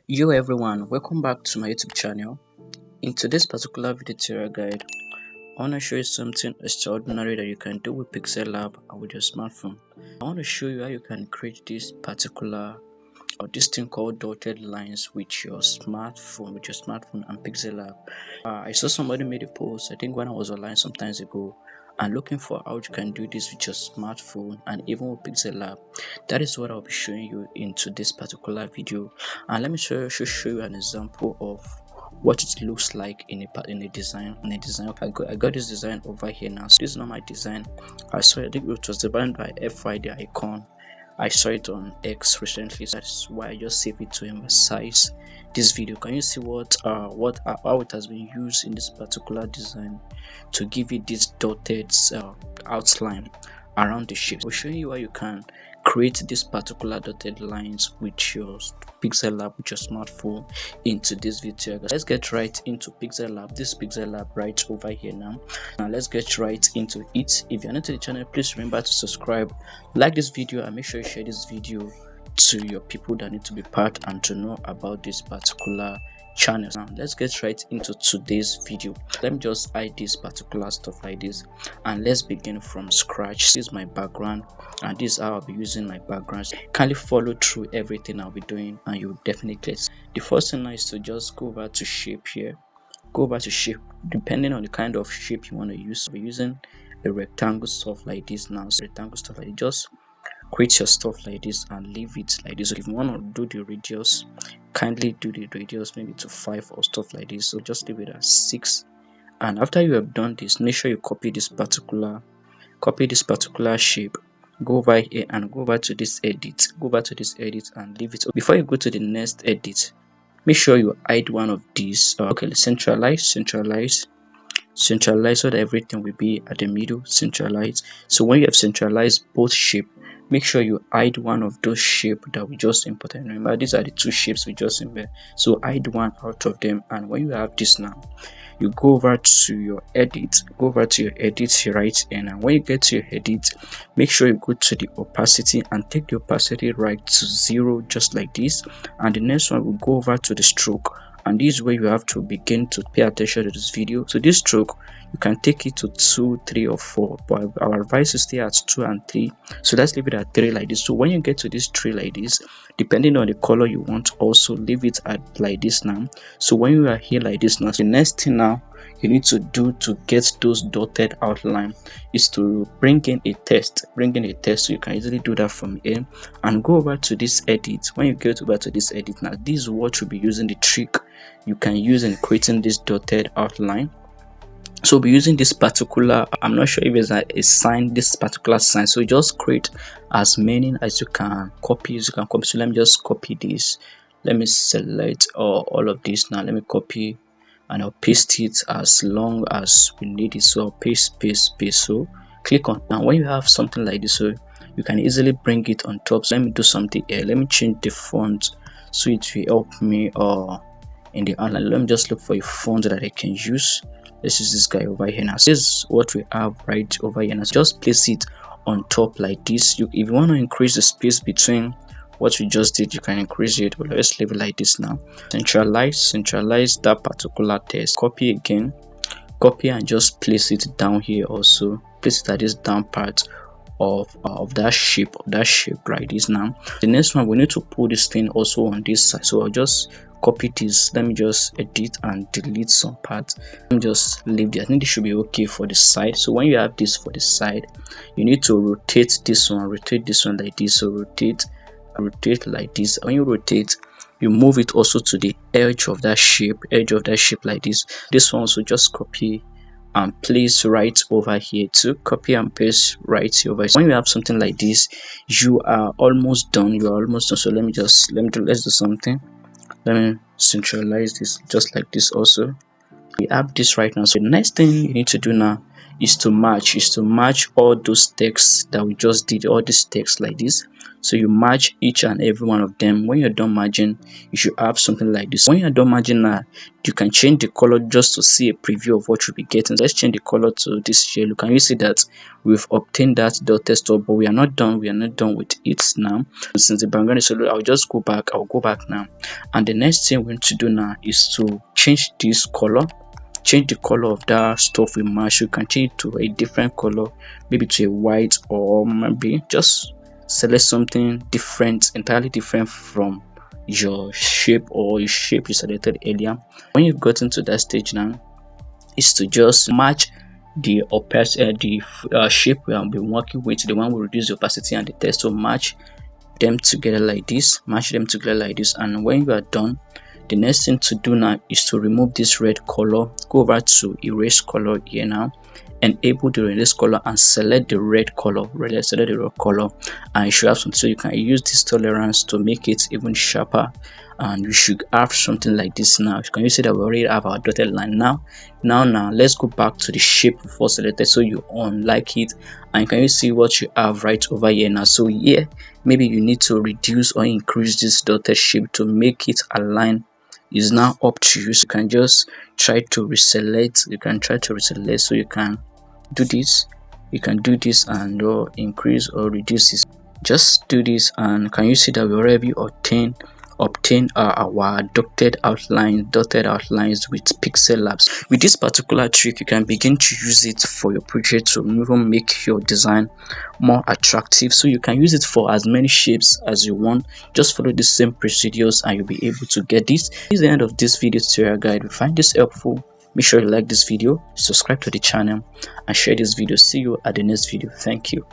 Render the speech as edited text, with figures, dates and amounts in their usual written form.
Yo everyone, welcome back to my YouTube channel. In today's particular video tutorial guide, I want to show you something extraordinary that you can do with PIXELLAB and with your smartphone. I want to show you how you can create this thing called dotted lines with your smartphone and PIXELLAB. I saw somebody made a post, I think when I was online some times ago, and looking for how you can do this with your smartphone and even with PIXELLAB. That is what I'll be showing you into this particular video, and let me show you an example of what it looks like in a design. I got this design over here now. So this is not my design. I think it was designed by FY the icon. I saw it on X recently, so that's why I just saved it to emphasize this video. Can you see how it has been used in this particular design to give it this dotted outline around the shape? I'll show you how you can create this particular dotted lines with your PIXELLAB, with your smartphone into this video. Let's get right into PIXELLAB. This PIXELLAB right over here now. Let's get right into it. If you're new to the channel, please remember to subscribe, like this video, and make sure you share this video to your people that need to be part and to know about this particular channel. Now let's get right into today's video. Let me just hide this particular stuff like this, and let's begin from scratch. This is my background, and this is how I'll be using my background. Kindly follow through everything I'll be doing, and you'll definitely get. The first thing now is to just go over to shape here. Go over to shape. Depending on the kind of shape you want to use, we're using a rectangle stuff like this now. So rectangle stuff like this, just create your stuff like this and leave it like this. So if you want to do the radius, kindly do the radius maybe to 5 or stuff like this. So just leave it at 6, and after you have done this, make sure you copy this particular shape. Go over here and go over to this edit. And leave it. Before you go to the next edit, make sure you hide one of these. Okay, centralize so that everything will be at the middle. Centralize. So when you have centralized both shape, make sure you hide one of those shapes that we just imported. Remember, these are the two shapes we just imported, so hide one out of them. And when you have this now, you go over to your edit, right, and when you get to your edit, make sure you go to the opacity and take the opacity right to 0, just like this. And the next one will go over to the stroke, and this is where you have to begin to pay attention to this video. So this stroke, you can take it to 2, 3, or 4, but our advice is stay at 2 and 3. So let's leave it at 3 like this. So when you get to this 3 like this, depending on the color you want, also leave it at like this now. So when you are here like this now, the next thing now you need to do to get those dotted outline is to bring in a text. So you can easily do that from here and go over to this edit. When you get over to this edit now, this is what you'll be using, the trick you can use in creating this dotted outline. So we'll be using this particular, I'm not sure if it's a sign, this particular sign. So just create as many as you can copy. So let me just copy this. Let me select all of this now. Let me copy and I'll paste it as long as we need it. So I'll paste. So click on. Now when you have something like this, so you can easily bring it on top. So let me do something here. Let me change the font so it will help me in the outline. Let me just look for a font that I can use. This is this guy over here now. So this is what we have right over here now. So just place it on top like this. If you want to increase the space between what we just did, you can increase it, but let's leave it like this now. Centralize that particular text. Copy again, and just place it down here. Also place it at this down part of that shape right this now. The next one, we need to put this thing also on this side. So I'll just copy this. Let me just edit and delete some parts. Let me just leave this. I think this should be okay for the side. So when you have this for the side, you need to rotate this one like this. So rotate like this. When you rotate, you move it also to the edge of that shape like this. This one also just copy and place right over here to copy and paste right here over here. When you have something like this, you are almost done. So let's do something. Let me centralize this just like this also. We have this right now. So the next thing you need to do now is to match all those texts that we just did, all these texts like this. So you match each and every one of them. When you're done matching, you should have something like this. When you're done matching now, you can change the color just to see a preview of what you'll be getting. So let's change the color to this yellow. Can you see that we've obtained that dotted stuff, but we are not done with it now. Since the background is yellow, I'll just go back. I'll go back now, and the next thing we need to do now is to change this color. Change the color of that stuff we match. You can change it to a different color, maybe to a white, or maybe just select something different, entirely different from your shape or your shape you selected earlier. When you've gotten to that stage now, is to just match the shape we have been working with, the one we reduce the opacity and the text, to match them together like this. And when you are done, the next thing to do now is to remove this red color. Go over to erase color here now, enable the erase color and select the red color. And you should have something, so you can use this tolerance to make it even sharper, and you should have something like this now. Can you see that we already have our dotted line now? Now let's go back to the shape before selected, so you unlike it, and can you see what you have right over here now? So here maybe you need to reduce or increase this dotted shape to make it align. Is now up to you. So you can just try to reselect. So you can do this. And increase or reduce this. Just do this, and can you see that we already obtain our dotted outlines with Pixel Labs. With this particular trick, you can begin to use it for your project to even make your design more attractive. So you can use it for as many shapes as you want. Just follow the same procedures and you'll be able to get this. This is the end of this video tutorial guide. If you find this helpful, make sure you like this video, subscribe to the channel, and share this video. See you at the next video. Thank you.